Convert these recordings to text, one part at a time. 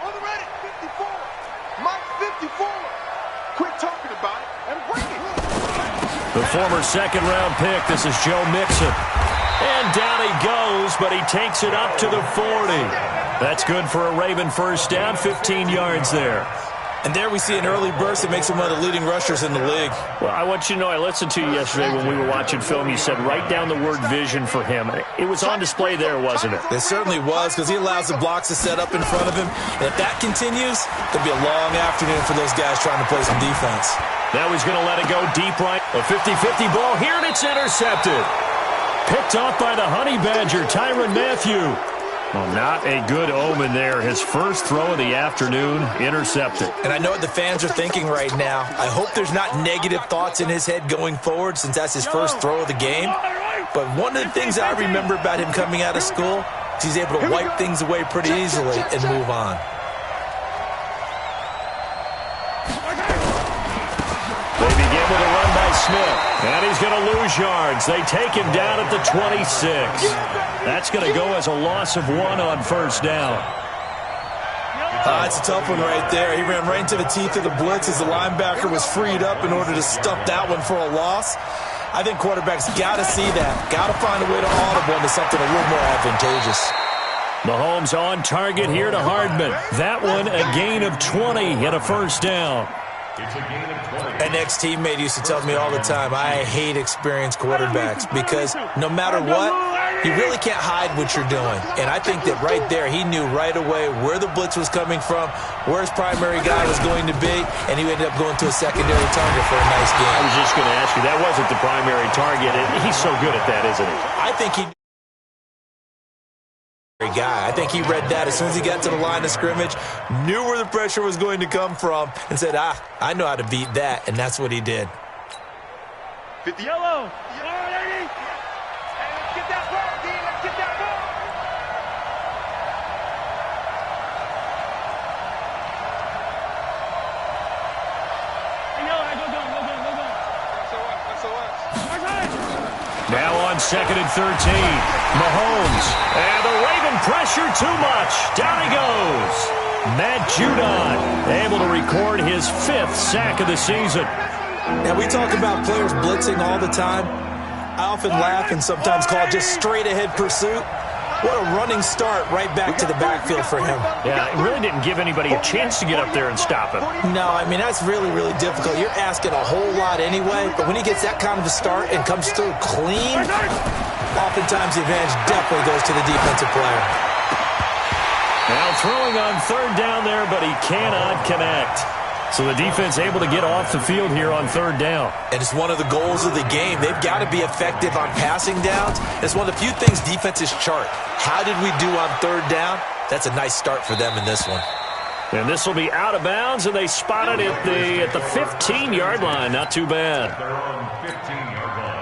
On the ready. 54. Mike 54. Quit talking about it and bring it. The former second-round pick, this is Joe Mixon. And down he goes, but he takes it up to the 40. That's good for a Raven first down, 15 yards there. And there we see an early burst that makes him one of the leading rushers in the league. Well, I want you to know, I listened to you yesterday when we were watching film. You said write down the word vision for him. It was on display there, wasn't it? It certainly was, because he allows the blocks to set up in front of him. And if that continues, it'll be a long afternoon for those guys trying to play some defense. Now he's going to let it go deep right. A 50-50 ball here, and it's intercepted. Picked off by the Honey Badger, Tyrann Mathieu. Well, not a good omen there. His first throw of the afternoon, intercepted. And I know what the fans are thinking right now. I hope there's not negative thoughts in his head going forward, since that's his first throw of the game. But one of the things I remember about him coming out of school is he's able to wipe things away pretty easily and move on. They begin with a run by Smith. And he's going to lose yards. They take him down at the 26. That's going to go as a loss of 1 on first down. It's a tough one right there. He ran right into the teeth of the blitz as the linebacker was freed up in order to stuff that one for a loss. I think quarterbacks got to see that. Got to find a way to audible into something a little more advantageous. Mahomes on target here to Hardman. That one a gain of 20 and a first down. An ex-teammate used to tell me all the time, I hate experienced quarterbacks because no matter what, you really can't hide what you're doing. And I think that right there, he knew right away where the blitz was coming from, where his primary guy was going to be, and he ended up going to a secondary target for a nice game. I was just going to ask you, that wasn't the primary target. He's so good at that, isn't he? I think he... guy. I think he read that as soon as he got to the line of scrimmage, knew where the pressure was going to come from, and said, I know how to beat that, and that's what he did. 50 yellow. Lady. Let's get that ball, D. Let's get that ball. Now on 2nd and 13. Mahomes. And the Raven pressure too much. Down he goes. Matt Judon able to record his 5th sack of the season. Now, we talk about players blitzing all the time. I often laugh and sometimes call it just straight-ahead pursuit. What a running start right back to the backfield for him. Yeah, it really didn't give anybody a chance to get up there and stop him. No, I mean, that's really, really difficult. You're asking a whole lot anyway, but when he gets that kind of a start and comes through clean, oftentimes the advantage definitely goes to the defensive player. Now throwing on 3rd down there, but he cannot connect. So the defense able to get off the field here on 3rd down. And it's one of the goals of the game. They've got to be effective on passing downs. It's one of the few things defenses chart. How did we do on 3rd down? That's a nice start for them in this one. And this will be out of bounds, and they spot it at the 15-yard line. Not too bad. They're on 15-yard line.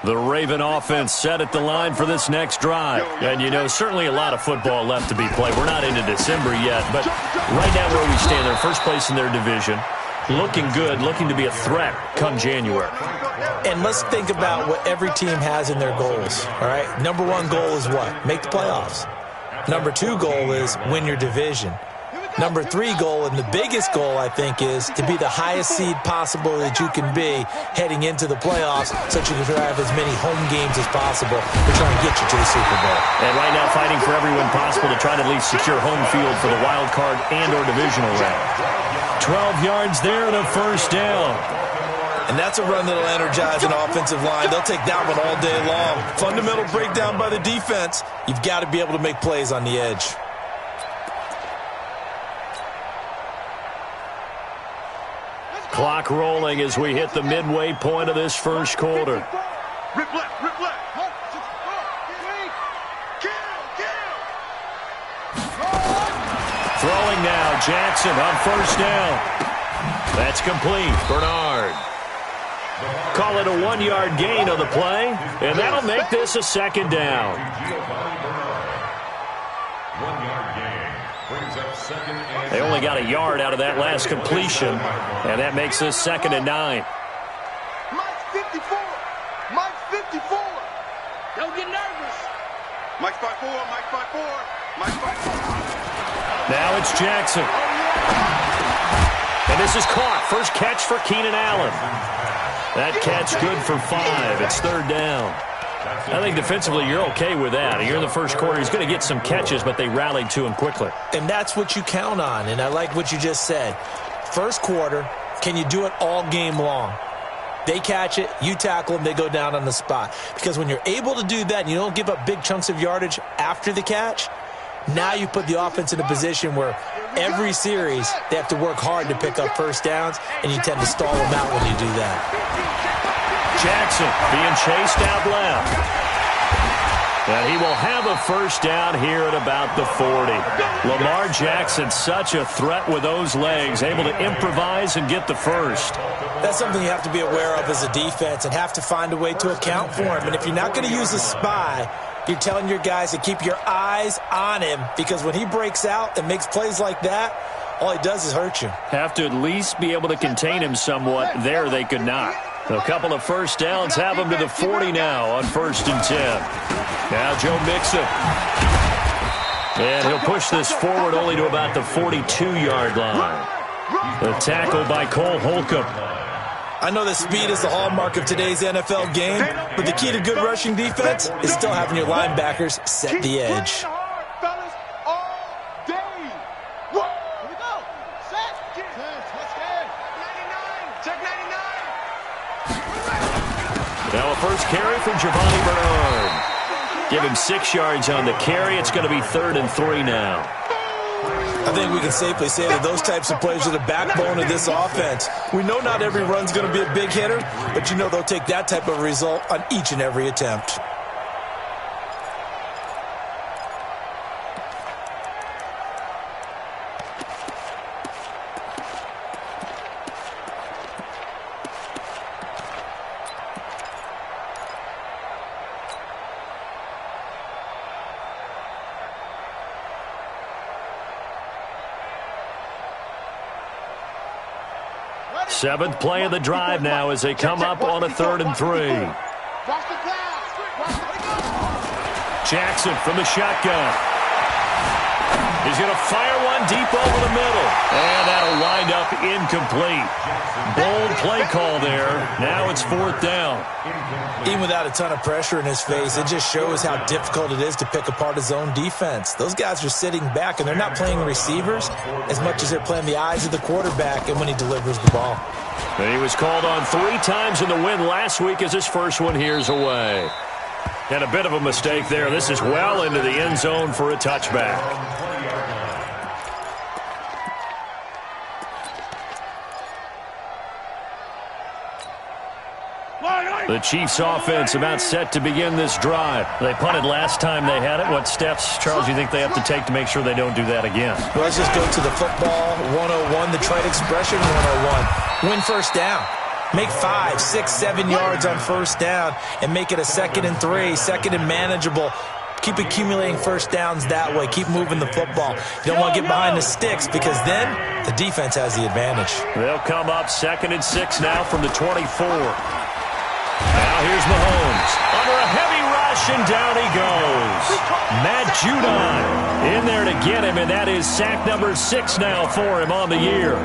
The Raven offense set at the line for this next drive. And, you know, certainly a lot of football left to be played. We're not into December yet, but right now where we stand, they're first place in their division. Looking good, looking to be a threat come January. And let's think about what every team has in their goals, all right? Number 1 goal is what? Make the playoffs. Number 2 goal is win your division. Number 3 goal, and the biggest goal, I think, is to be the highest seed possible that you can be heading into the playoffs so that you can have as many home games as possible to try and get you to the Super Bowl. And right now fighting for everyone possible to try to at least secure home field for the wild card and or divisional round. 12 yards there and a first down. And that's a run that'll energize an offensive line. They'll take that one all day long. Fundamental breakdown by the defense. You've got to be able to make plays on the edge. Clock rolling as we hit the midway point of this first quarter. Rip left, rip left. Throwing now, Jackson on first down. That's complete. Bernard. Call it a 1-yard gain on the play, and that'll make this a 2nd down. 1-yard gain. Brings up 2nd and... They only got a yard out of that last completion, and that makes this 2nd and 9. Mike 54. Mike 54. Don't get nervous. Mike's by 4, Mike's by 4, Mike's by 4. Now it's Jackson. And this is caught. First catch for Keenan Allen. That catch good for 5. It's third down. I think defensively you're okay with that. You're in the first quarter. He's going to get some catches, but they rallied to him quickly. And that's what you count on, and I like what you just said. First quarter, can you do it all game long? They catch it, you tackle them, they go down on the spot. Because when you're able to do that and you don't give up big chunks of yardage after the catch, now you put the offense in a position where every series they have to work hard to pick up first downs, and you tend to stall them out when you do that. Jackson being chased out left. And he will have a first down here at about the 40. Lamar Jackson, such a threat with those legs, able to improvise and get the first. That's something you have to be aware of as a defense and have to find a way to account for him. And if you're not going to use a spy, you're telling your guys to keep your eyes on him, because when he breaks out and makes plays like that, all he does is hurt you. Have to at least be able to contain him somewhat. There they could not. A couple of first downs have him to the 40 now on 1st and 10. Now Joe Mixon. And he'll push this forward only to about the 42-yard line. The tackle by Cole Holcomb. I know that speed is the hallmark of today's NFL game, but the key to good rushing defense is still having your linebackers set the edge. Now a first carry from Giovanni Bernard. Give him 6 yards on the carry. It's going to be 3rd and 3 now. I think we can safely say that those types of plays are the backbone of this offense. We know not every run's going to be a big hitter, but you know they'll take that type of result on each and every attempt. Seventh play of the drive now as they come up on a 3rd and 3. Jackson from the shotgun. He's going to fire one deep over the middle. And that'll wind up incomplete. Bold play call there. Now it's 4th down. Even without a ton of pressure in his face, it just shows how difficult it is to pick apart his own defense. Those guys are sitting back, and they're not playing receivers as much as they're playing the eyes of the quarterback and when he delivers the ball. And he was called on 3 times in the win last week as his first one here's away. And a bit of a mistake there. This is well into the end zone for a touchback. The Chiefs offense about set to begin this drive. They punted last time they had it. What steps, Charles, do you think they have to take to make sure they don't do that again? Well, let's just go to the football 101, the trade expression 101. Win first down. Make 5, 6, 7 yards on first down and make it a 2nd and 3, 2nd and manageable. Keep accumulating first downs that way. Keep moving the football. You don't want to get behind the sticks because then the defense has the advantage. They'll come up 2nd and 6 now from the 24. Now here's Mahomes. Under a heavy rush, and down he goes. Matt Judon in there to get him, and that is sack number 6 now for him on the year.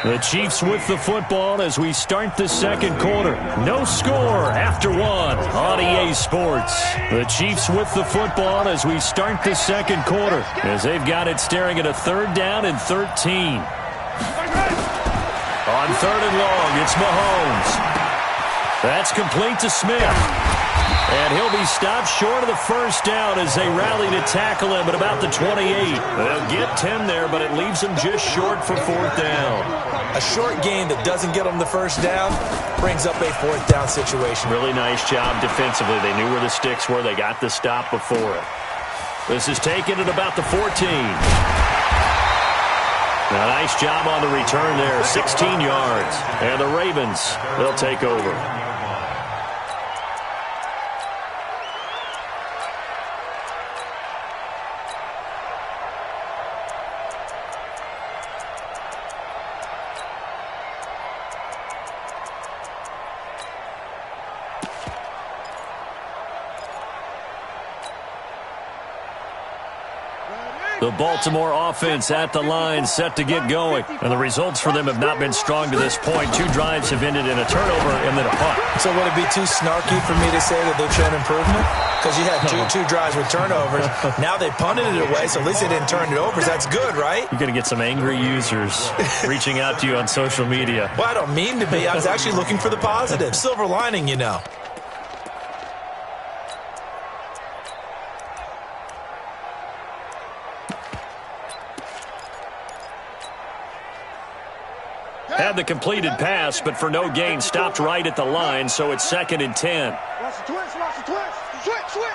The Chiefs with the football as we start the second quarter. No score after 1 on EA Sports. The Chiefs with the football as we start the second quarter, as they've got it staring at a 3rd down and 13. On 3rd and long, it's Mahomes. That's complete to Smith. And he'll be stopped short of the first down as they rally to tackle him at about the 28. They'll get 10 there, but it leaves them just short for 4th down. A short gain that doesn't get them the first down brings up a 4th down situation. Really nice job defensively. They knew where the sticks were. They got the stop before it. This is taken at about the 14. A nice job on the return there, 16 yards. And the Ravens, they'll take over. The Baltimore offense at the line, set to get going. And the results for them have not been strong to this point. 2 drives have ended in a turnover and then a punt. So would it be too snarky for me to say that they've shown improvement? Because you had two drives with turnovers. Now they punted it away, so at least they didn't turn it over. So that's good, right? You're going to get some angry users reaching out to you on social media. Well, I don't mean to be. I was actually looking for the positive. Silver lining, you know. Had the completed pass, but for no gain, stopped right at the line, so it's 2nd and 10. Watch the twist, watch the twist. Switch.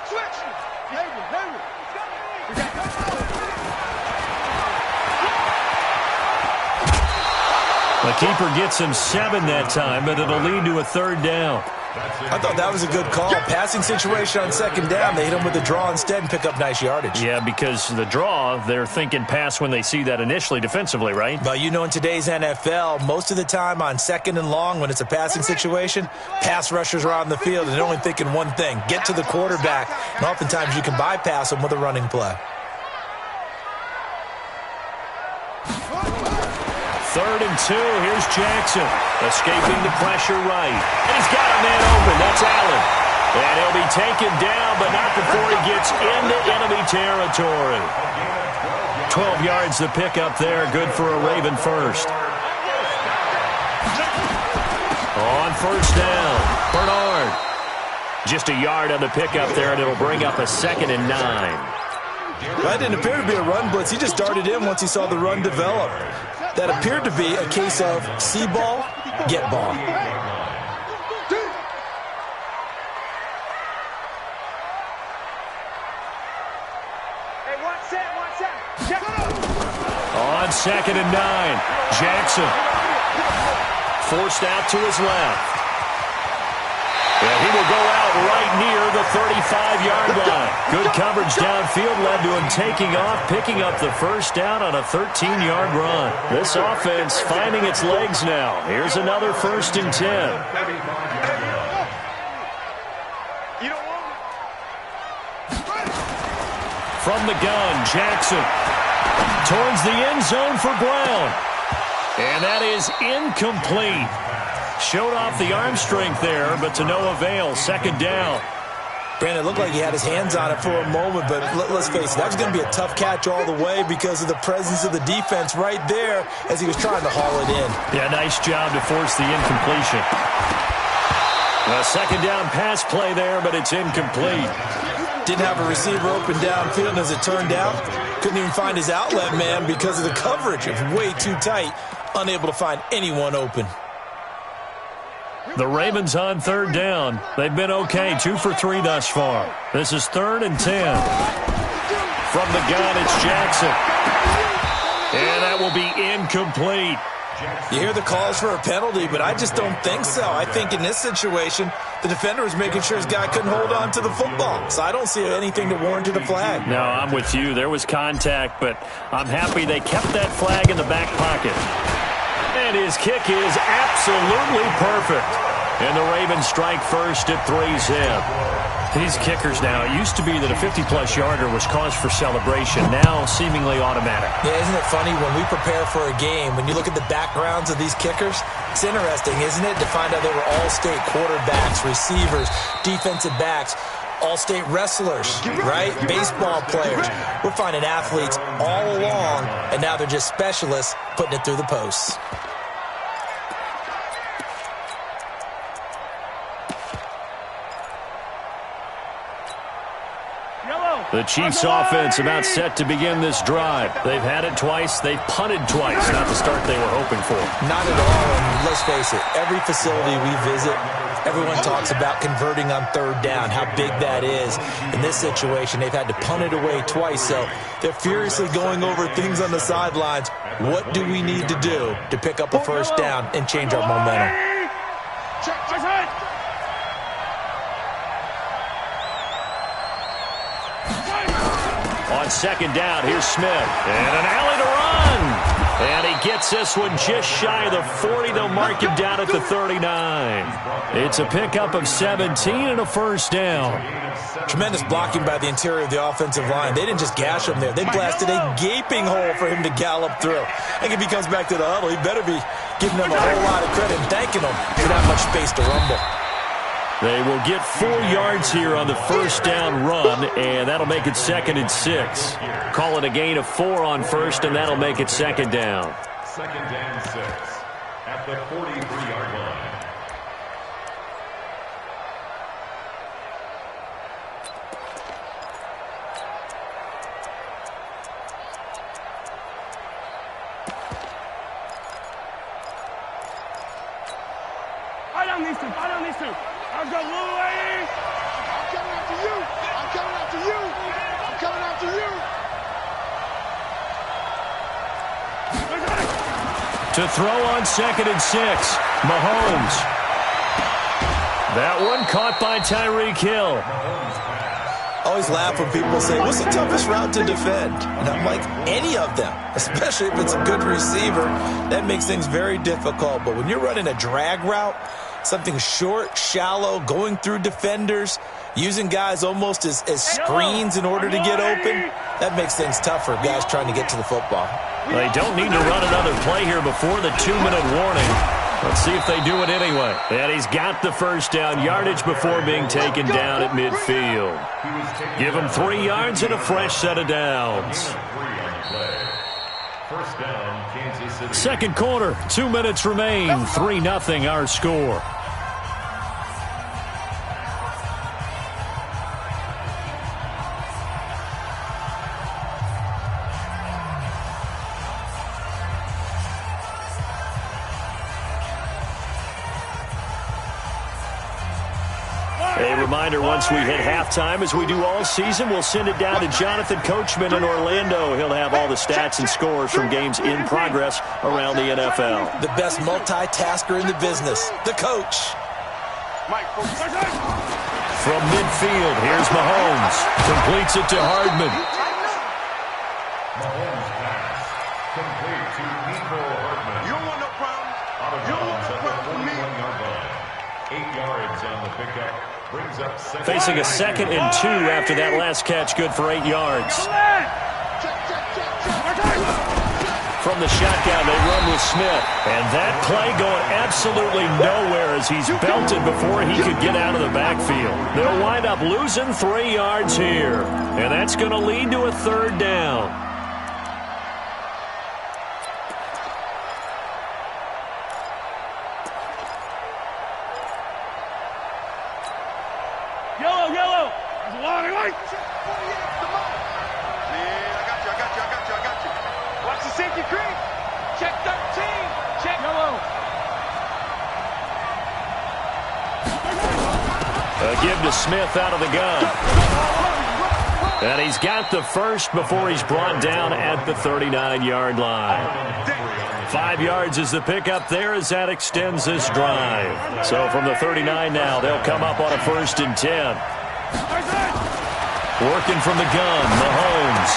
The keeper gets him 7 that time, but it'll lead to a 3rd down. I thought that was a good call. Passing situation on 2nd down. They hit him with a draw instead and pick up nice yardage. Yeah, because the draw, they're thinking pass when they see that initially defensively, right? But you know, in today's NFL, most of the time on 2nd and long, when it's a passing situation, pass rushers are on the field and they're only thinking one thing, get to the quarterback. And oftentimes you can bypass them with a running play. 3rd and 2. Here's Jackson. Escaping the pressure right. And he's got a man open. That's Allen. And he'll be taken down, but not before he gets into enemy territory. 12 yards to pick up there. Good for a Raven first. On 1st down, Bernard. Just a yard on the pickup there, and it'll bring up a 2nd and 9. That didn't appear to be a run blitz. He just darted in once he saw the run develop. That appeared to be a case of see ball, get ball. Hey, one set. On 2nd and 9, Jackson. Forced out to his left. And he will go out right near the 35-yard line. Good coverage downfield led to him taking off, picking up the 1st down on a 13-yard run. This offense finding its legs now. Here's another 1st and 10. From the gun, Jackson towards the end zone for Brown. And that is incomplete. Showed off the arm strength there, but to no avail. 2nd down. Brandon, it looked like he had his hands on it for a moment, but let's face it, that was going to be a tough catch all the way because of the presence of the defense right there as he was trying to haul it in. Yeah, nice job to force the incompletion. A 2nd down pass play there, but it's incomplete. Didn't have a receiver open downfield, and as it turned out, couldn't even find his outlet man because of the coverage. It was way too tight, unable to find anyone open. The Ravens on 3rd down. They've been okay, 2 for 3 thus far. This is 3rd and 10. From the gun, it's Jackson. And that will be incomplete. You hear the calls for a penalty, but I just don't think so. I think in this situation, the defender was making sure his guy couldn't hold on to the football. So I don't see anything to warrant a flag. No, I'm with you. There was contact, but I'm happy they kept that flag in the back pocket. And his kick is absolutely perfect. And the Ravens strike first at 3-zip. These kickers now, it used to be that a 50-plus yarder was cause for celebration. Now, seemingly automatic. Yeah, isn't it funny when we prepare for a game, when you look at the backgrounds of these kickers, it's interesting, isn't it, to find out they were all-state quarterbacks, receivers, defensive backs, all-state wrestlers, right? Baseball players. We're finding athletes all along, and now they're just specialists putting it through the posts. The Chiefs offense about set to begin this drive. They've had it twice. They've punted twice. Not the start they were hoping for. Not at all. And let's face it, every facility we visit, everyone talks about converting on 3rd down, how big that is. In this situation, they've had to punt it away twice. So they're furiously going over things on the sidelines. What do we need to do to pick up a 1st down and change our momentum? On 2nd down, here's Smith. And an alley to run. And he gets this one just shy of the 40. They'll mark him down at the 39. It's a pickup of 17 and a first down. Tremendous blocking by the interior of the offensive line. They didn't just gash him there. They blasted a gaping hole for him to gallop through. I think if he comes back to the huddle, he better be giving them a whole lot of credit and thanking them for that much space to rumble. They will get 4 yards here on the first down run, and that'll make it 2nd and 6. Call it a gain of 4 on first, and that'll make it 2nd down. 2nd and 6 at the 43-yard line. I don't need to. I'll go, Louie! I'm coming after you! I'm coming after you! To throw on 2nd and 6, Mahomes. That one caught by Tyreek Hill. I always laugh when people say, what's the toughest route to defend? And I'm like, any of them, especially if it's a good receiver. That makes things very difficult. But when you're running a drag route, something short, shallow, going through defenders, using guys almost as screens in order to get open, that makes things tough for guys trying to get to the football. They don't need to run another play here before the 2-minute warning. Let's see if they do it anyway. And he's got the first down, yardage before being taken down at midfield. Give him 3 yards and a fresh set of downs. First down, Kansas City. Second quarter, 2 minutes remain, 3-0 our score. A reminder, once we hit halftime, as we do all season, we'll send it down to Jonathan Coachman in Orlando. He'll have all the stats and scores from games in progress around the NFL. The best multitasker in the business, the coach. From midfield, here's Mahomes. Completes it to Hardman. Mahomes pass. Complete to Nico Hardman. You don't want no problem. Out of bounds at the 41-yard line. 8 yards on the pickup. Brings up Facing a 2nd and 2 after that last catch, good for 8 yards. From the shotgun, they run with Smith. And that play going absolutely nowhere as he's belted before he could get out of the backfield. They'll wind up losing 3 yards here. And that's going to lead to a 3rd down. Yellow. There's a long way. Yeah, I got you. Watch the safety creep. Check 13. Check yellow. A give to Smith out of the gun. And he's got the first before he's brought down at the 39-yard line. 5 yards is the pickup there as that extends this drive. So from the 39 now, they'll come up on a 1st and 10. Working from the gun, Mahomes.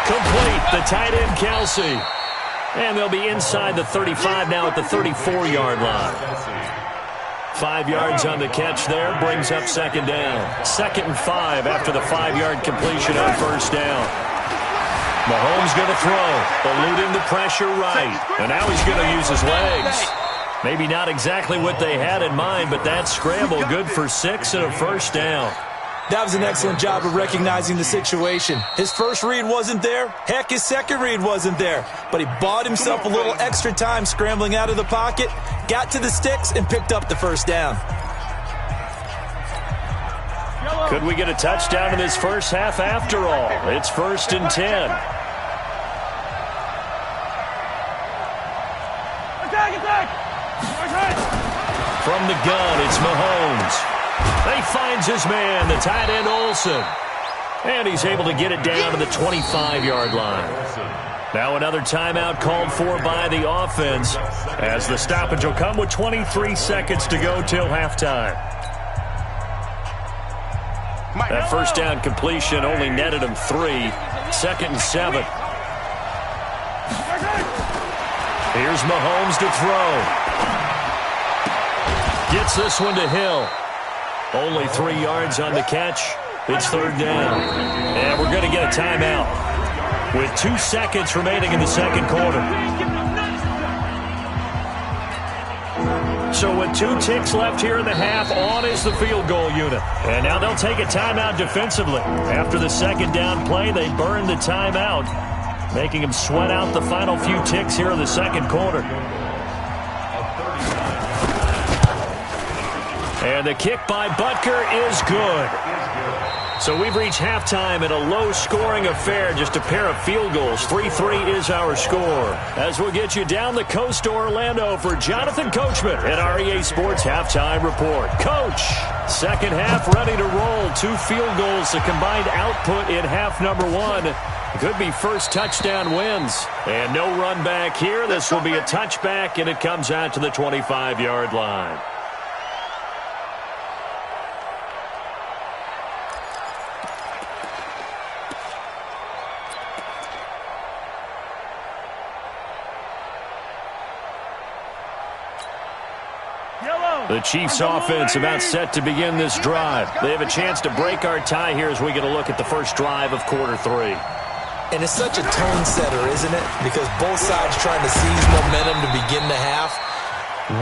Complete, the tight end, Kelsey. And they'll be inside the 35 now at the 34-yard line. 5 yards on the catch there, brings up 2nd down. 2nd and 5 after the 5-yard completion on 1st down. Mahomes going to throw, eluding the pressure right. And now he's going to use his legs. Maybe not exactly what they had in mind, but that scramble good for 6 and a 1st down. That was an excellent job of recognizing the situation. His first read wasn't there. Heck, his second read wasn't there. But he bought himself a little extra time scrambling out of the pocket, got to the sticks, and picked up the 1st down. Could we get a touchdown in this first half after all? It's 1st and 10. From the gun, it's Mahomes. He finds his man, the tight end Olsen. And he's able to get it down to the 25-yard line. Now another timeout called for by the offense as the stoppage will come with 23 seconds to go till halftime. That 1st down completion only netted him 3. 2nd and 7. Here's Mahomes to throw. Gets this one to Hill. Only 3 yards on the catch. It's third down. And we're going to get a timeout with 2 seconds remaining in the second quarter. So with 2 ticks left here in the half, on is the field goal unit. And now they'll take a timeout defensively. After the second down play, they burn the timeout, making them sweat out the final few ticks here in the second quarter. And the kick by Butker is good. So we've reached halftime in a low-scoring affair, just a pair of field goals. 3-3 is our score. As we'll get you down the coast to Orlando for Jonathan Coachman at REA Sports Halftime Report. Coach, second half ready to roll. 2 field goals, the combined output in half number 1. Could be first touchdown wins. And no run back here. This will be a touchback, and it comes out to the 25-yard line. The Chiefs offense about set to begin this drive. They have a chance to break our tie here as we get a look at the first drive of quarter 3. And it's such a tone setter, isn't it? Because both sides trying to seize momentum to begin the half.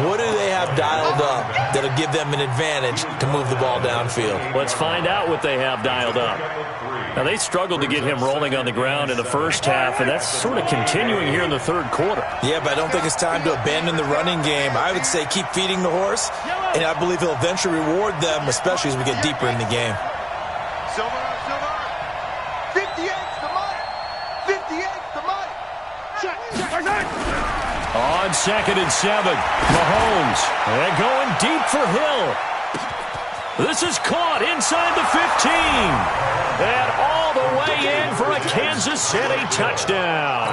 What do they have dialed up that'll give them an advantage to move the ball downfield? Let's find out what they have dialed up. Now, they struggled to get him rolling on the ground in the first half, and that's sort of continuing here in the third quarter. Yeah, but I don't think it's time to abandon the running game. I would say keep feeding the horse, and I believe he'll eventually reward them, especially as we get deeper in the game. Silver. 58's the money. 58's the money. Check. On 2nd and 7, Mahomes. And going deep for Hill. This is caught inside the 15. And all the way in for a Kansas City touchdown.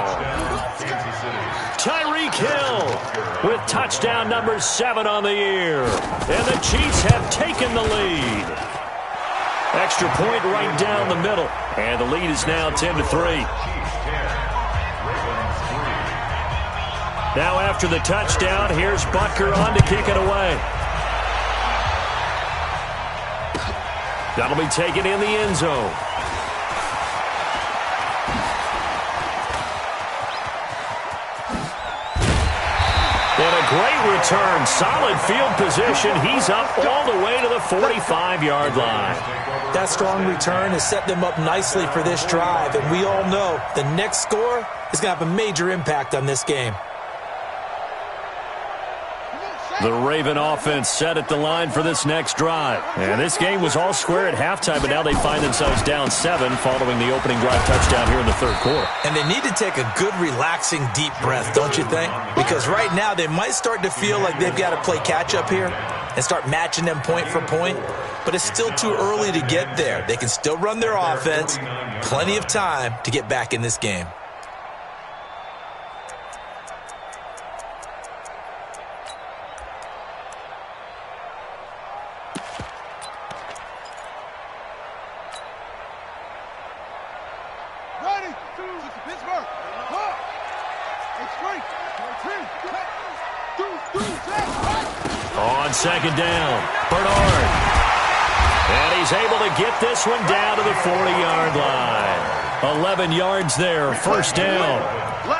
Tyreek Hill with touchdown number 7 on the year. And the Chiefs have taken the lead. Extra point right down the middle. And the lead is now 10-3. Now after the touchdown, here's Butker on to kick it away. That'll be taken in the end zone. And a great return. Solid field position. He's up all the way to the 45-yard line. That strong return has set them up nicely for this drive, and we all know the next score is going to have a major impact on this game. The Raven offense set at the line for this next drive. And this game was all square at halftime, but now they find themselves down 7 following the opening drive touchdown here in the third quarter. And they need to take a good, relaxing, deep breath, don't you think? Because right now they might start to feel like they've got to play catch-up here and start matching them point for point. But it's still too early to get there. They can still run their offense. Plenty of time to get back in this game. On 2nd down, Bernard. And he's able to get this one down to the 40-yard line. 11 yards there, first down.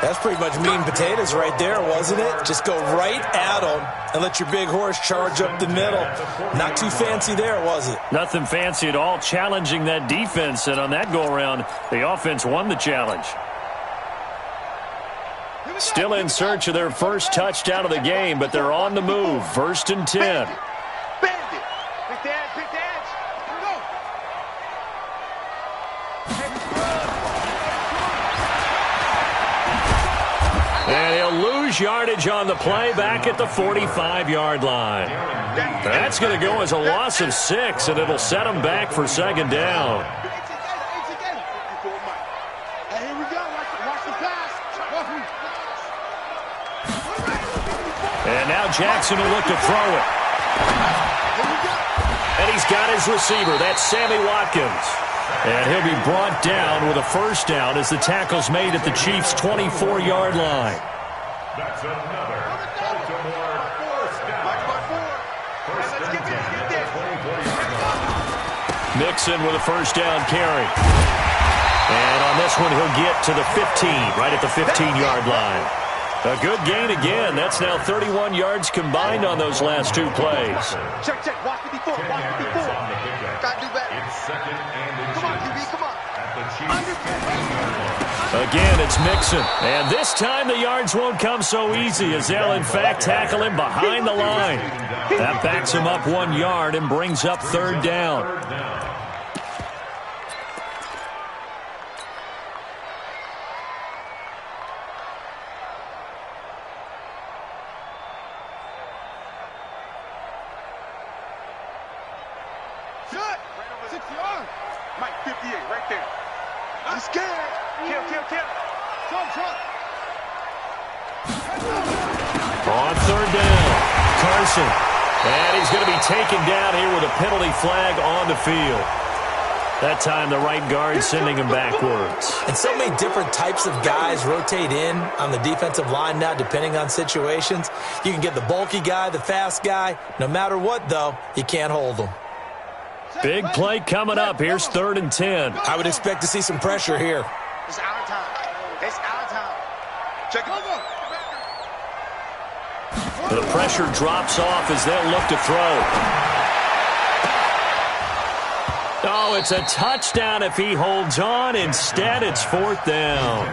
That's pretty much meat and potatoes right there, wasn't it? Just go right at them and let your big horse charge up the middle. Not too fancy there, was it? Nothing fancy at all, challenging that defense. And on that go-around, the offense won the challenge. Still in search of their first touchdown of the game, but they're on the move. 1st and 10. Bend it. Big dance. Here we go. And he'll lose yardage on the play back at the 45-yard line. That's going to go as a loss of 6, and it'll set him back for 2nd down. And now Jackson will look to throw it. And he's got his receiver. That's Sammy Watkins. And he'll be brought down with a first down as the tackle's made at the Chiefs' 24-yard line. That's another Baltimore force down. First Let's get this. Get this. 24-yard line. Mixon with a first down carry. And on this one, he'll get to the 15, right at the 15-yard line. A good gain again. That's now 31 yards combined on those last two plays. Check. Watch me before. Watch me before. Gotta do better. It's second and Come on, QB. Come on. at the Chiefs' 10-yard line. Again, it's Mixon. And this time the yards won't come so easy as they'll, in fact, tackle him behind the line. That backs him up 1 yard and brings up third down. Shut. 6 yards. Mike, 58, right there. I'm scared. Kill. Trump. On third down, Carson. And he's going to be taken down here with a penalty flag on the field. That time the right guard sending him backwards. And so many different types of guys rotate in on the defensive line now depending on situations. You can get the bulky guy, the fast guy. No matter what, though, you can't hold them. Big play coming up. Here's 3rd and 10. I would expect to see some pressure here. It's our time. Check it. The pressure drops off as they'll look to throw. Oh, it's a touchdown if he holds on. Instead, it's 4th down.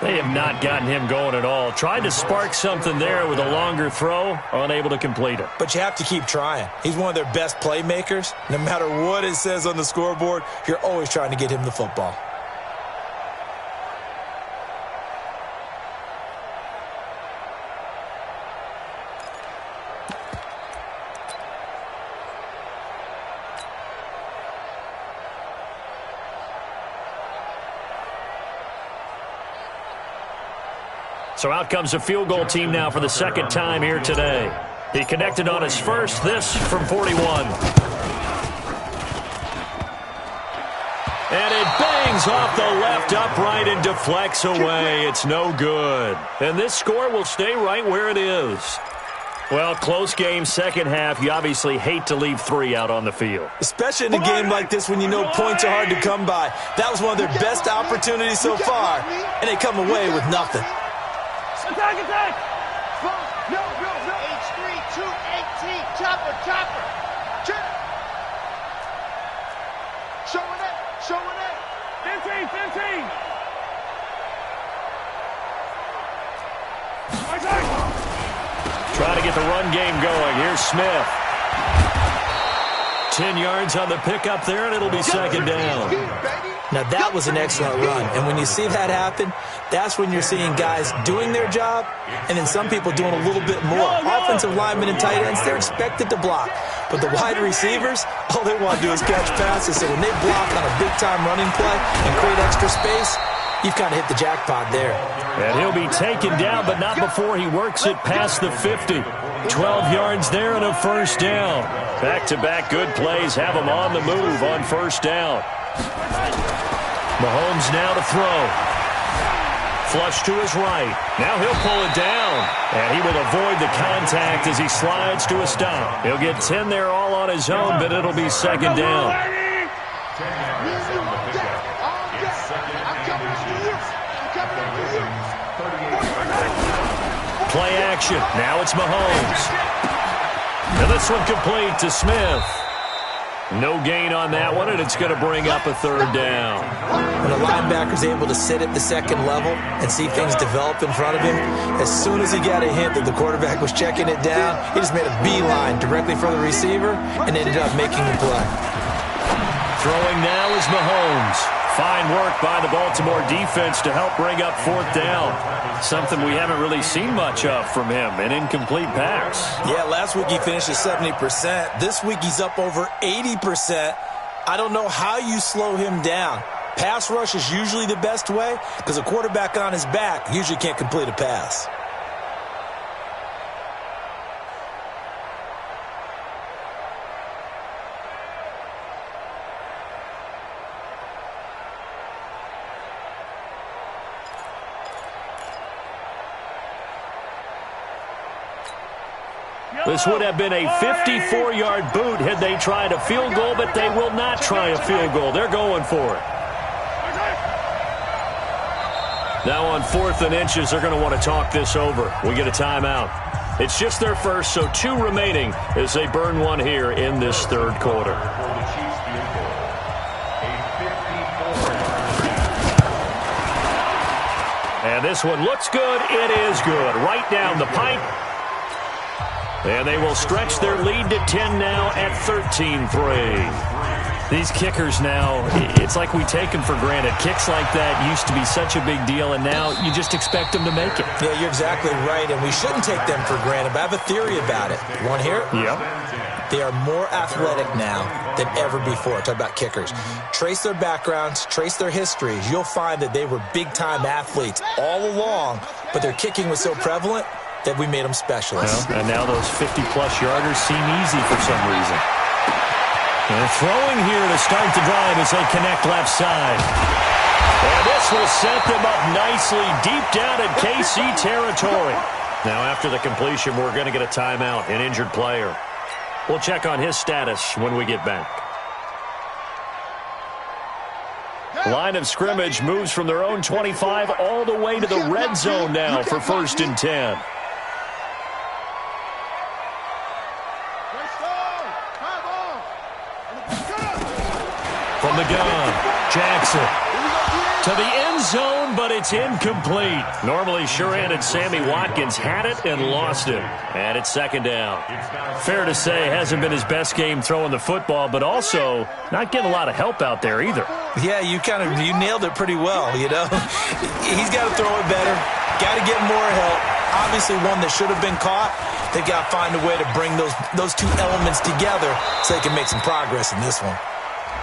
They have not gotten him going at all. Tried to spark something there with a longer throw, unable to complete it. But you have to keep trying. He's one of their best playmakers. No matter what it says on the scoreboard, you're always trying to get him the football. So out comes a field goal team now for the second time here today. He connected on his first, this from 41. And it bangs off the left upright and deflects away. It's no good. And this score will stay right where it is. Well, close game, second half. You obviously hate to leave 3 out on the field. Especially in a game like this when you know points are hard to come by. That was one of their best opportunities so far, and they come away with nothing. Attack! No. H3, 218. Chopper. Check. Showing it. 15. Trying to get the run game going. Here's Smith. 10 yards on the pickup there, and it'll be second down. Now, that was an excellent run. And when you see that happen, that's when you're seeing guys doing their job and then some people doing a little bit more. Offensive linemen and tight ends, they're expected to block. But the wide receivers, all they want to do is catch passes. So when they block on a big-time running play and create extra space, you've kind of hit the jackpot there. And he'll be taken down, but not before he works it past the 50. 12 yards there and a first down. Back-to-back good plays have him on the move on first down. Mahomes now to throw. Flush to his right. Now he'll pull it down. And he will avoid the contact as he slides to a stop. He'll get 10 there all on his own, but it'll be second down. Play action. Now it's Mahomes. And this one complete to Smith. No gain on that one, and it's going to bring up a third down. When a linebacker's able to sit at the second level and see things develop in front of him, as soon as he got a hint that the quarterback was checking it down, he just made a beeline directly for the receiver and ended up making the play. Throwing now is Mahomes. Fine work by the Baltimore defense to help bring up 4th down. Something we haven't really seen much of from him, an incomplete pass. Yeah, last week he finished at 70%. This week he's up over 80%. I don't know how you slow him down. Pass rush is usually the best way because a quarterback on his back usually can't complete a pass. This would have been a 54-yard boot had they tried a field goal, but they will not try a field goal. They're going for it. Now on 4th and inches, they're going to want to talk this over. We get a timeout. It's just their first, so 2 remaining as they burn one here in this third quarter. And this one looks good. It is good. Right down the pipe. And they will stretch their lead to 10 now at 13-3. These kickers now, it's like we take them for granted. Kicks like that used to be such a big deal, and now you just expect them to make it. Yeah, you're exactly right, and we shouldn't take them for granted, but I have a theory about it. You want to hear it? Yep. They are more athletic now than ever before. Talk about kickers. Trace their backgrounds, trace their histories. You'll find that they were big-time athletes all along, but their kicking was so prevalent that we made them specialists. Well, and now those 50-plus yarders seem easy for some reason. And throwing here to start the drive as they connect left side. And this will set them up nicely deep down in KC territory. Now after the completion, we're going to get a timeout, an injured player. We'll check on his status when we get back. Line of scrimmage moves from their own 25 all the way to the red zone now for 1st and 10. From the gun, Jackson to the end zone, but it's incomplete. Normally sure-handed Sammy Watkins had it and lost it. And it's 2nd down. Fair to say, hasn't been his best game throwing the football, but also not getting a lot of help out there either. Yeah, you nailed it pretty well, you know. He's got to throw it better, got to get more help. Obviously one that should have been caught. They've got to find a way to bring those 2 elements together so they can make some progress in this one.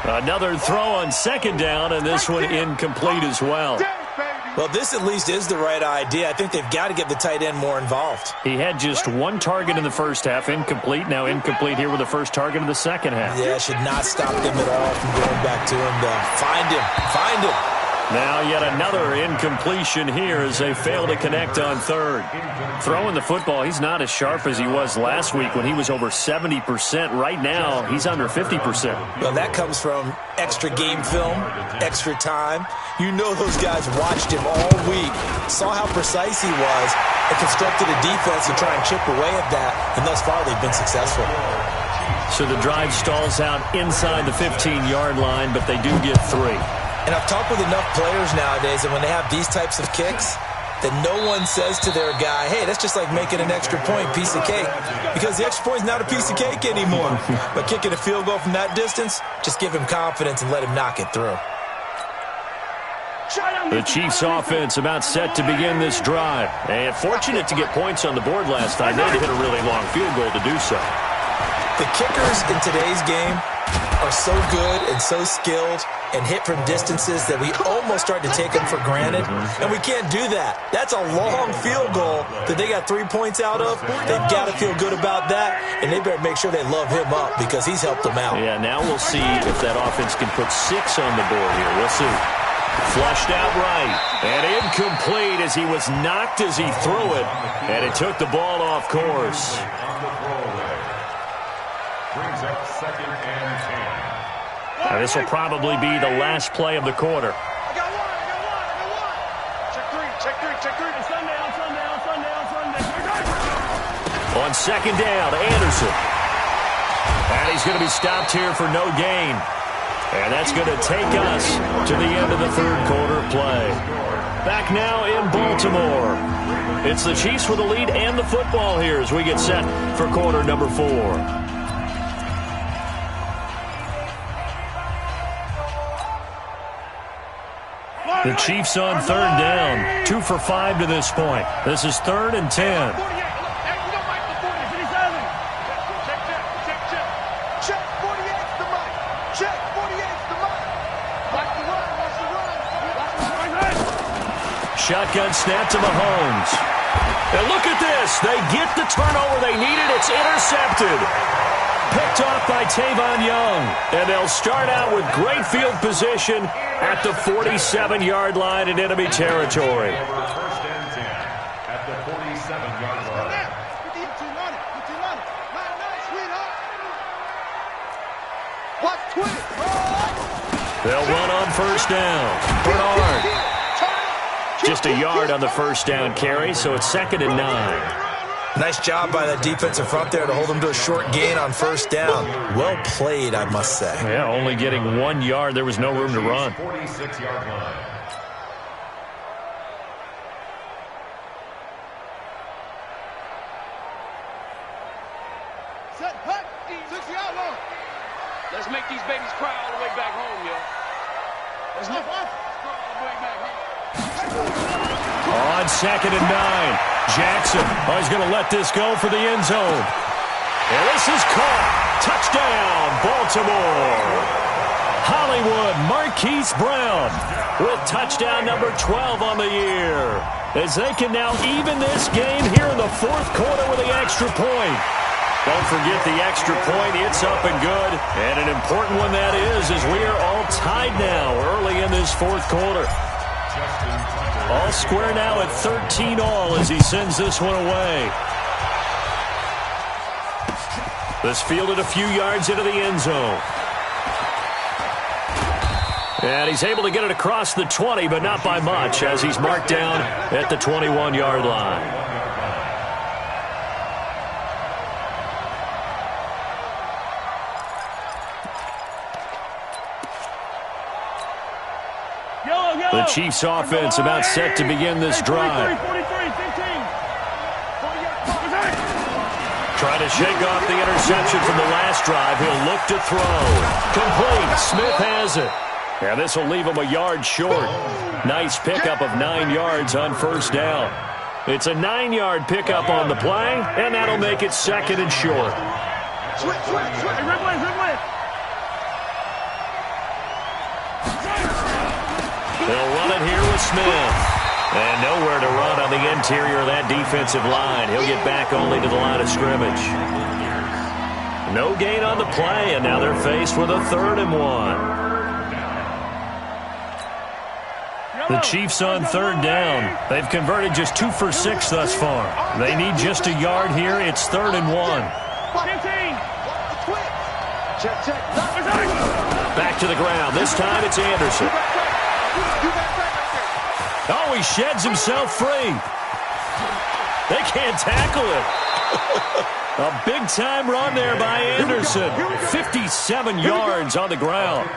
Another throw on 2nd down, and this one incomplete as well. Well, this at least is the right idea. I think they've got to get the tight end more involved. He had just 1 target in the first half, incomplete. Now incomplete here with the first target in the second half. Yeah, should not stop them at all from going back to him, though. Find him. Now yet another incompletion here as they fail to connect on 3rd. Throwing the football, he's not as sharp as he was last week when he was over 70%. Right now, he's under 50%. Well, that comes from extra game film, extra time. You know those guys watched him all week, saw how precise he was, and constructed a defense to try and chip away at that, and thus far they've been successful. So the drive stalls out inside the 15-yard line, but they do get 3. And I've talked with enough players nowadays that when they have these types of kicks, that no one says to their guy, hey, that's just like making an extra point, piece of cake. Because the extra point is not a piece of cake anymore. But kicking a field goal from that distance, just give him confidence and let him knock it through. The Chiefs offense about set to begin this drive. And fortunate to get points on the board last time. They had to hit a really long field goal to do so. The kickers in today's game are so good and so skilled and hit from distances that we almost start to take them for granted. And we can't do that. That's a long field goal that they got 3 points out of. They've got to feel good about that, and they better make sure they love him up because he's helped them out. Yeah, now we'll see if that offense can put 6 on the board here. We'll see. Flushed out right, and incomplete as he was knocked as he threw it, and it took the ball off course. Brings up 2nd and 10. Now, this will probably be the last play of the quarter. I got one. Check three. Sunday. On 2nd down, Anderson. And he's going to be stopped here for no gain. And that's going to take us to the end of the third quarter play. Back now in Baltimore. It's the Chiefs with the lead and the football here as we get set for quarter number 4. The Chiefs on 3rd down. 2 for 5 to this point. This is 3rd and 10. Check 48's the mic. Check 48's the mic. Watch the run. Shotgun snap to Mahomes. And look at this. They get the turnover they needed. It's intercepted. Picked off by Tavon Young. And they'll start out with great field position at the 47-yard line in enemy territory. 1st and 10 at the 47-yard line. They'll run on first down. Bernard. Just a yard on the first down carry, so it's 2nd and 9. Nice job by that defensive front there to hold them to a short gain on first down. Well played, I must say. Yeah, only getting 1 yard. There was no room to run. 46-yard line. Set, hut, 60-yard line. Let's make these babies cry all the way back home, yo. Let's go all the way back home. On 2nd and 9. Jackson, he's going to let this go for the end zone. And this is caught. Touchdown, Baltimore. Hollywood Marquise Brown with touchdown number 12 on the year. As they can now even this game here in the 4th quarter with the extra point. Don't forget the extra point. It's up and good. And an important one that is, as we are all tied now early in this 4th quarter. All square now at 13 all as he sends this one away. This fielded a few yards into the end zone. And he's able to get it across the 20, but not by much, as he's marked down at the 21-yard line. The Chiefs offense about set to begin this drive. Trying to shake off the interception from the last drive. He'll look to throw. Complete. Smith has it. And this will leave him a yard short. Nice pickup of 9 yards on first down. It's a 9-yard pickup on the play, and that'll make it 2nd and short. They'll run it here with Smith. And nowhere to run on the interior of that defensive line. He'll get back only to the line of scrimmage. No gain on the play, and now they're faced with a 3rd and 1. The Chiefs on 3rd down. They've converted just 2 for 6 thus far. They need just a yard here. It's 3rd and 1. Back to the ground. This time it's Anderson. Oh, he sheds himself free. They can't tackle it. A big-time run there by Anderson. 57 yards on the ground.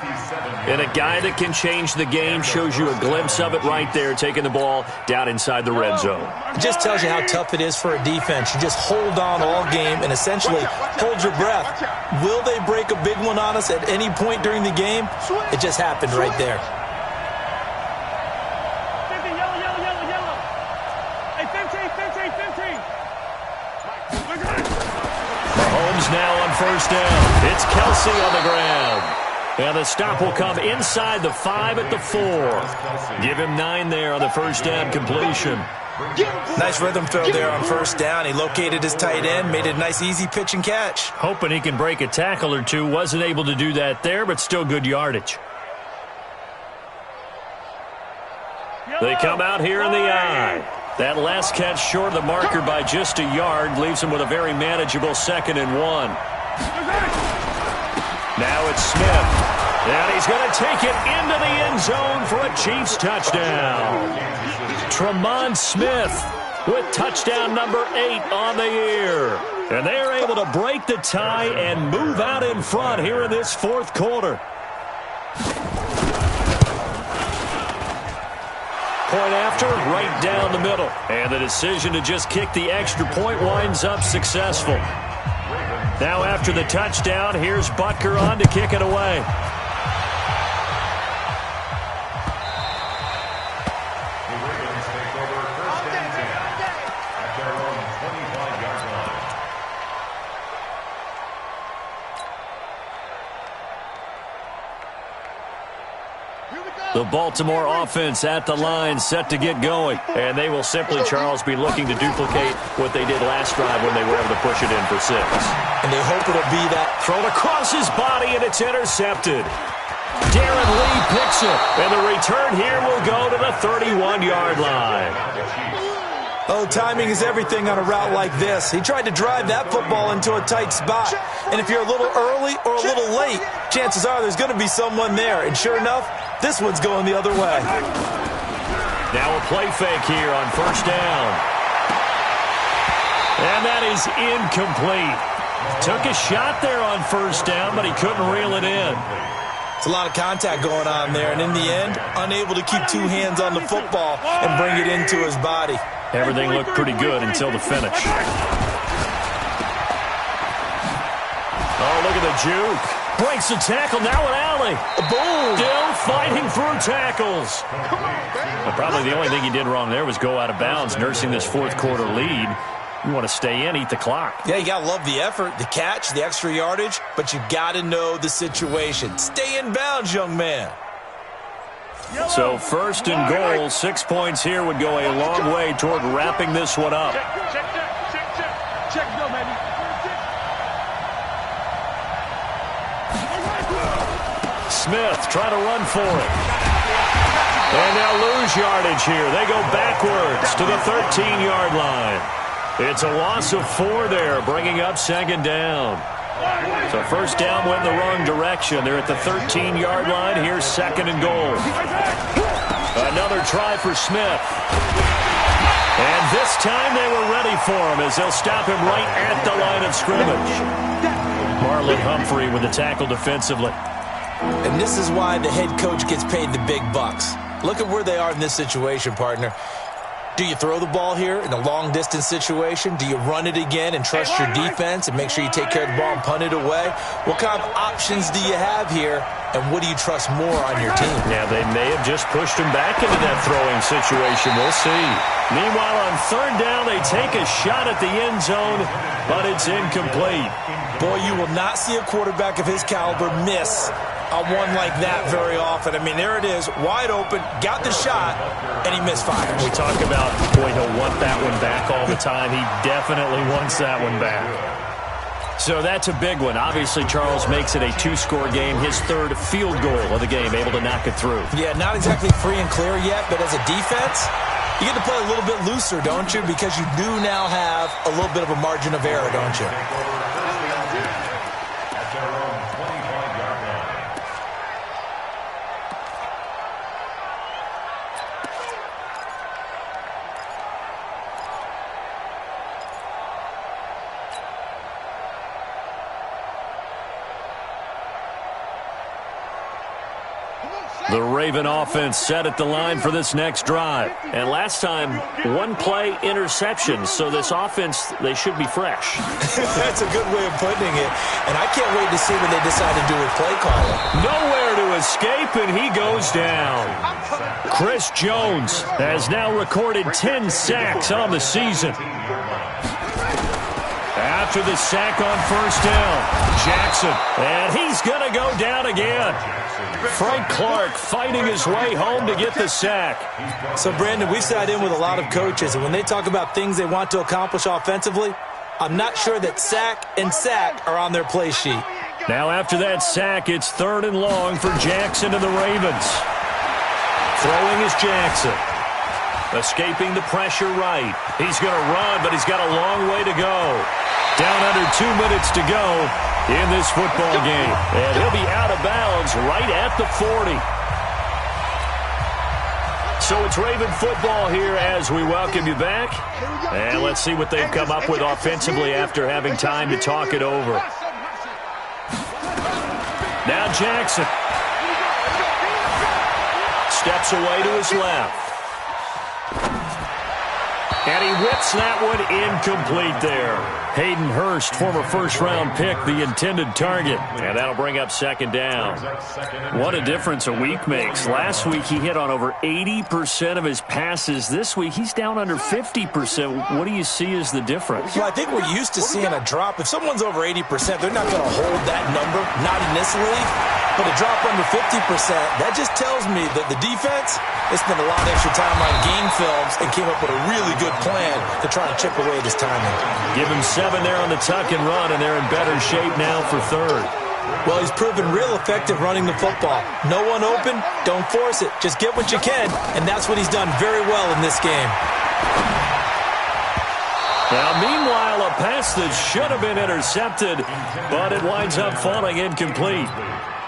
And a guy that can change the game, shows you a glimpse of it right there, taking the ball down inside the red zone. It just tells you how tough it is for a defense. You just hold on all game and essentially hold your breath. Will they break a big one on us at any point during the game? It just happened right there. Mahomes now on first down. It's Kelsey on the ground. And the stop will come inside the 5 at the 4. Give him 9 there on the first down completion. Nice rhythm throw there on first down. He located his tight end, made it a nice easy pitch and catch. Hoping he can break a tackle or two. Wasn't able to do that there, but still good yardage. They come out here in the eye. That last catch short of the marker by just a yard leaves him with a very manageable 2nd and 1. Now it's Smith. And he's going to take it into the end zone for a Chiefs touchdown. Tremont Smith with touchdown number 8 on the year. And they're able to break the tie and move out in front here in this 4th quarter. Point after, right down the middle. And the decision to just kick the extra point winds up successful. Now after the touchdown, here's Butker on to kick it away. The Ravens take over first and 10 at their own 25-yard line. The Baltimore offense at the line, set to get going. And they will simply, Charles, be looking to duplicate what they did last drive when they were able to push it in for 6. And they hope it'll be that. Thrown across his body, and it's intercepted. Darren Lee picks it. And the return here will go to the 31-yard line. Oh, timing is everything on a route like this. He tried to drive that football into a tight spot. And if you're a little early or a little late, chances are there's going to be someone there. And sure enough, this one's going the other way. Now a play fake here on first down. And that is incomplete. Took a shot there on first down, but he couldn't reel it in. It's a lot of contact going on there, and in the end, unable to keep two hands on the football and bring it into his body. Everything looked pretty good until the finish. Oh, look at the juke. Breaks the tackle, now an alley. Boom! Still fighting through tackles. But probably the only thing he did wrong there was go out of bounds, nursing this fourth quarter lead. You want to stay in, eat the clock. Yeah, you got to love the effort, the catch, the extra yardage, but you got to know the situation. Stay in bounds, young man. So first and goal, 6 points here would go a long way toward wrapping this one up. Check, go, baby. Smith trying to run for it. And they'll lose yardage here. They go backwards to the 13-yard line. It's a loss of 4 there, bringing up second down. So first down went in the wrong direction. They're at the 13-yard line. Here's second and goal. Another try for Smith. And this time they were ready for him as they'll stop him right at the line of scrimmage. Marlon Humphrey with the tackle defensively. And this is why the head coach gets paid the big bucks. Look at where they are in this situation, partner. Do you throw the ball here in a long-distance situation? Do you run it again and trust your defense and make sure you take care of the ball and punt it away? What kind of options do you have here, and what do you trust more on your team? Yeah, they may have just pushed him back into that throwing situation. We'll see. Meanwhile, on third down, they take a shot at the end zone, but it's incomplete. Boy, you will not see a quarterback of his caliber miss on one like that very often. I mean, there it is, wide open, got the shot, and he misfires. We talk about, boy, he'll want that one back all the time. He definitely wants that one back. So that's a big one. Obviously, Charles makes it a 2-score game. His third field goal of the game, able to knock it through. Yeah, not exactly free and clear yet, but as a defense, you get to play a little bit looser, don't you? Because you do now have a little bit of a margin of error, don't you? The Raven offense set at the line for this next drive. And last time, one play interception. So this offense, they should be fresh. That's a good way of putting it. And I can't wait to see what they decide to do with play calling. Nowhere to escape, and he goes down. Chris Jones has now recorded 10 sacks on the season. After the sack on first down, Jackson, and he's going to go down again. Frank Clark fighting his way home to get the sack. So, Brandon, we've sat in with a lot of coaches, and when they talk about things they want to accomplish offensively, I'm not sure that sack and sack are on their play sheet. Now after that sack, it's third and long for Jackson and the Ravens. Throwing is Jackson. Escaping the pressure right. He's going to run, but he's got a long way to go. Down under 2 minutes to go in this football game. And he'll be out of bounds right at the 40. So it's Raven football here as we welcome you back. And let's see what they've come up with offensively after having time to talk it over. Now Jackson. Steps away to his left. And he whips that one incomplete there. Hayden Hurst, former first-round pick, the intended target. And that'll bring up second down. What a difference a week makes. Last week he hit on over 80% of his passes. This week he's down under 50%. What do you see as the difference? Well, I think we're used to seeing a drop. If someone's over 80%, they're not going to hold that number, not in this league. But a drop under 50%, that just tells me that the defense, they spent a lot of extra time on game films and came up with a really good plan to try to chip away at his timing. Give him 7 there on the tuck and run, and they're in better shape now for third. Well, he's proven real effective running the football. No one open, don't force it. Just get what you can, and that's what he's done very well in this game. Now, meanwhile, a pass that should have been intercepted, but it winds up falling incomplete.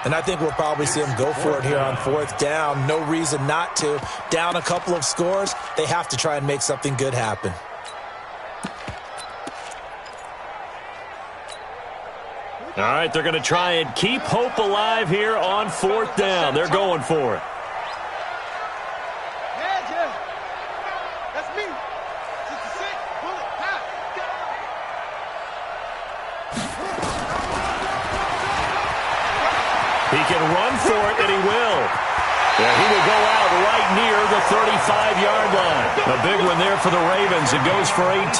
And I think we'll probably see them go for it here on 4th down. No reason not to. Down a couple of scores, they have to try and make something good happen. All right, they're going to try and keep hope alive here on 4th down. They're going for it. That's me. 66, bullet, pass. He can run for it, and he will. Yeah, he will go out right near the 35-yard line. A big one there for the Ravens. It goes for 18.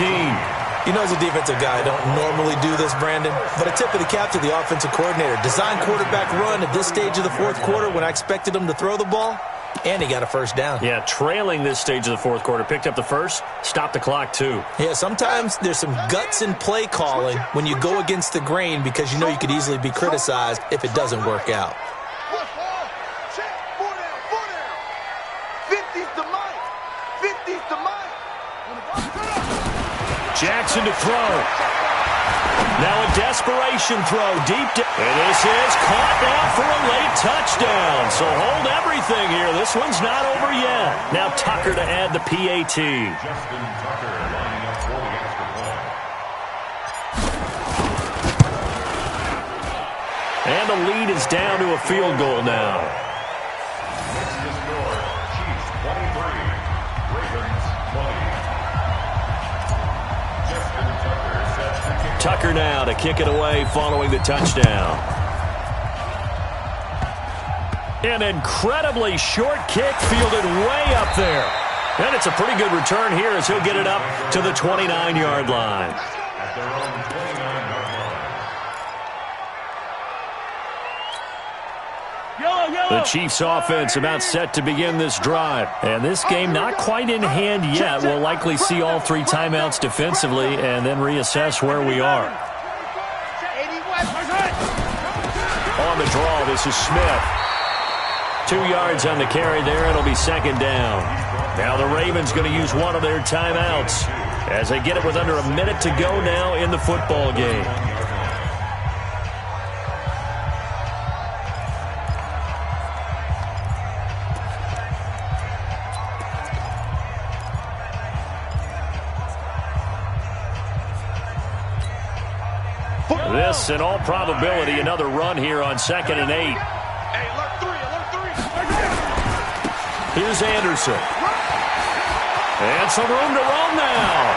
You know, as a defensive guy, I don't normally do this, Brandon, but a tip of the cap to the offensive coordinator. Design quarterback run at this stage of the 4th quarter when I expected him to throw the ball, and he got a first down. Yeah, trailing this stage of the 4th quarter. Picked up the first, stopped the clock, too. Yeah, sometimes there's some guts in play calling when you go against the grain because you know you could easily be criticized if it doesn't work out. 50's the mic. 50's the mic. Jackson to throw. Now a desperation throw deep. And this is caught now for a late touchdown. So hold everything here. This one's not over yet. Now Tucker to add the PAT. Justin Tucker lining up for the extra point. And the lead is down to a field goal now. Next to score, Chiefs 23, Ravens 20. Justin Tucker sets the kick. Tucker now to kick it away following the touchdown. An incredibly short kick fielded way up there. And it's a pretty good return here as he'll get it up to the 29-yard line. At their own 29-yard line. The Chiefs offense about set to begin this drive. And this game not quite in hand yet. We'll likely see all 3 timeouts defensively and then reassess where we are. On the draw, this is Smith. 2 yards on the carry there. It'll be 2nd down. Now the Ravens going to use one of their timeouts as they get it with under a minute to go now in the football game. This, in all probability, another run here on 2nd and 8. Hey, alert 3. Here's Anderson. And some room to run now.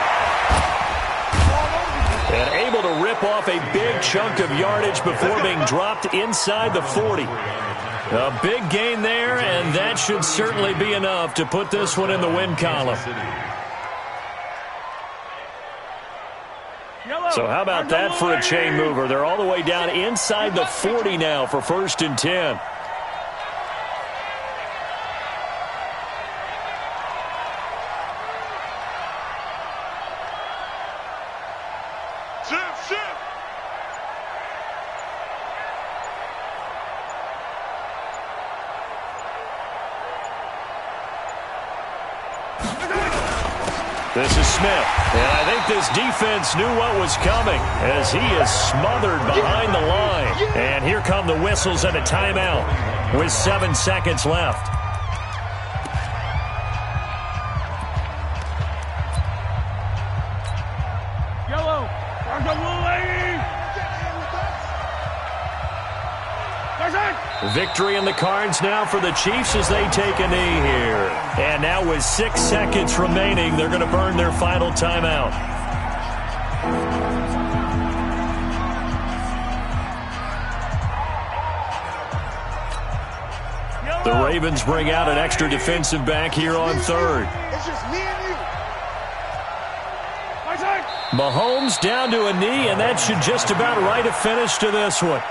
And able to rip off a big chunk of yardage before being dropped inside the 40. A big gain there, and that should certainly be enough to put this one in the win column. So how about that for a chain mover? They're all the way down inside the 40 now for 1st and 10. This is Smith, and I think this defense knew what was coming as he is smothered behind the line. And here come the whistles and a timeout with 7 seconds left. Yellow. There's a blue lady. Victory in the cards now for the Chiefs as they take a knee here. And now with 6 seconds remaining, they're going to burn their final timeout. The Ravens bring out an extra defensive back here on 3rd. It's just me and you. Mahomes down to a knee, and that should just about write a finish to this one.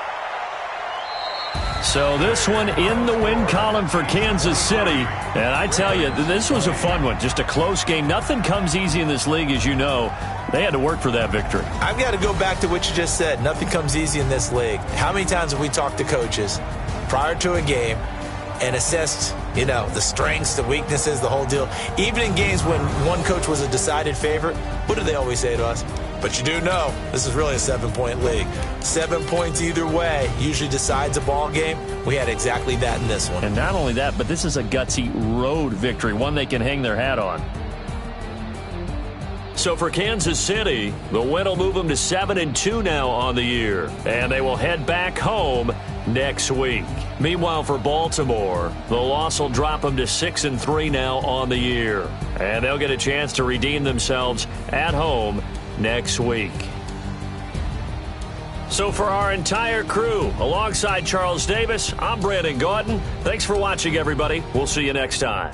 So this one in the win column for Kansas City. And I tell you, this was a fun one. Just a close game. Nothing comes easy in this league, as you know. They had to work for that victory. I've got to go back to what you just said. Nothing comes easy in this league. How many times have we talked to coaches prior to a game, and assessed, the strengths, the weaknesses, the whole deal. Even in games when one coach was a decided favorite, what do they always say to us? But you do know this is really a 7-point league. 7 points either way usually decides a ball game. We had exactly that in this one. And not only that, but this is a gutsy road victory, one they can hang their hat on. So for Kansas City, the win will move them to 7-2 now on the year, and they will head back home next week. Meanwhile, for Baltimore, the loss will drop them to 6-3 now on the year, and they'll get a chance to redeem themselves at home next week. So for our entire crew, alongside Charles Davis, I'm Brandon Gautin. Thanks for watching, everybody. We'll see you next time.